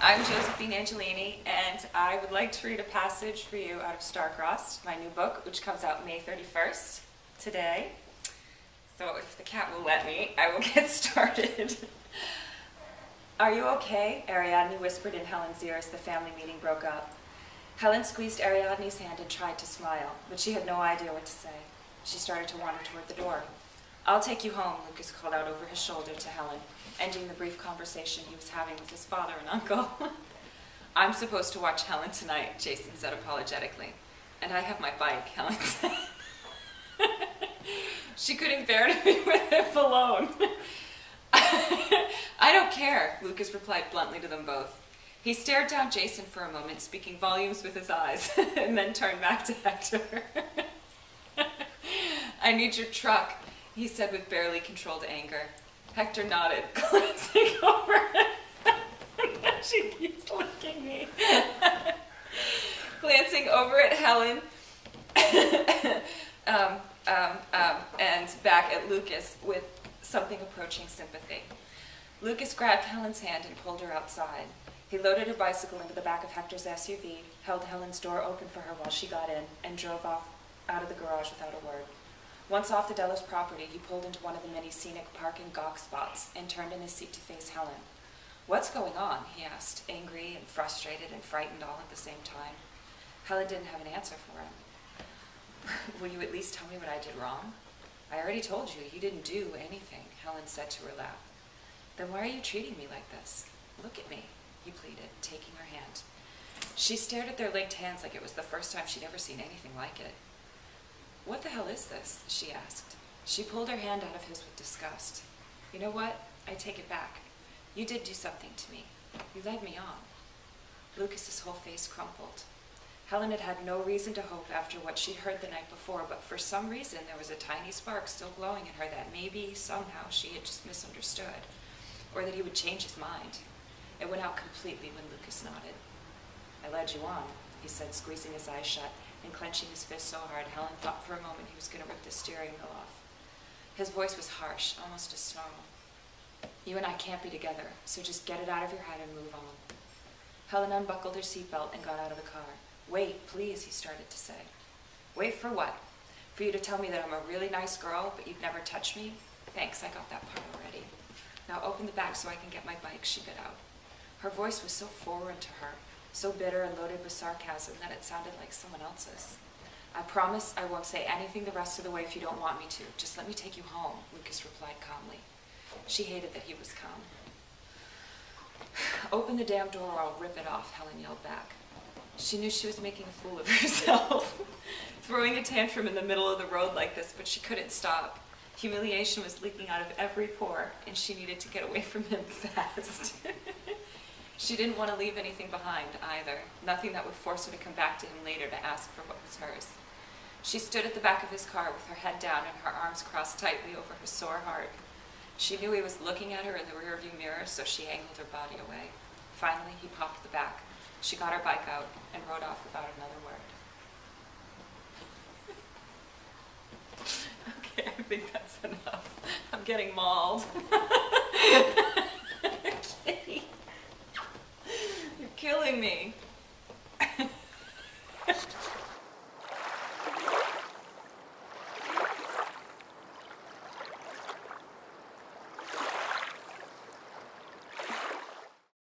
I'm Josephine Angelini, and I would like to read a passage for you out of Starcrossed, my new book, which comes out May 31st, today. So if the cat will let me, I will get started. Are you okay? Ariadne whispered in Helen's ear as the family meeting broke up. Helen squeezed Ariadne's hand and tried to smile, but she had no idea what to say. She started to wander toward the door. I'll take you home, Lucas called out over his shoulder to Helen, ending the brief conversation he was having with his father and uncle. I'm supposed to watch Helen tonight, Jason said apologetically. And I have my bike, Helen said. She couldn't bear to be with him alone. I don't care, Lucas replied bluntly to them both. He stared down Jason for a moment, speaking volumes with his eyes, and then turned back to Hector. I need your truck, he said with barely controlled anger. Hector nodded, glancing over at she keeps licking me. Glancing over at Helen and back at Lucas with something approaching sympathy. Lucas grabbed Helen's hand and pulled her outside. He loaded her bicycle into the back of Hector's SUV, held Helen's door open for her while she got in, and drove off out of the garage without a word. Once off the Delos property, he pulled into one of the many scenic park and gawk spots and turned in his seat to face Helen. What's going on? He asked, angry and frustrated and frightened all at the same time. Helen didn't have an answer for him. Will you at least tell me what I did wrong? I already told you, you didn't do anything, Helen said to her lap. Then why are you treating me like this? Look at me, he pleaded, taking her hand. She stared at their linked hands like it was the first time she'd ever seen anything like it. What the hell is this? She asked. She pulled her hand out of his with disgust. You know what? I take it back. You did do something to me. You led me on. Lucas's whole face crumpled. Helen had had no reason to hope after what she'd heard the night before, but for some reason there was a tiny spark still glowing in her that maybe, somehow, she had just misunderstood, or that he would change his mind. It went out completely when Lucas nodded. I led you on, he said, squeezing his eyes shut and clenching his fist so hard Helen thought for a moment he was going to rip the steering wheel off. His voice was harsh, almost a snarl. You and I can't be together, so just get it out of your head and move on. Helen unbuckled her seatbelt and got out of the car. Wait, please, he started to say. Wait for what? For you to tell me that I'm a really nice girl, but you'd never touch me? Thanks, I got that part already. Now open the back so I can get my bike, she bit out. Her voice was so foreign to her, so bitter and loaded with sarcasm that it sounded like someone else's. I promise I won't say anything the rest of the way if you don't want me to. Just let me take you home, Lucas replied calmly. She hated that he was calm. Open the damn door or I'll rip it off, Helen yelled back. She knew she was making a fool of herself, throwing a tantrum in the middle of the road like this, but she couldn't stop. Humiliation was leaking out of every pore, and she needed to get away from him fast. She didn't want to leave anything behind, either. Nothing that would force her to come back to him later to ask for what was hers. She stood at the back of his car with her head down and her arms crossed tightly over her sore heart. She knew he was looking at her in the rearview mirror, so she angled her body away. Finally, he popped the back. She got her bike out and rode off without another word. Okay, I think that's enough. I'm getting mauled. Kitty. You're killing me.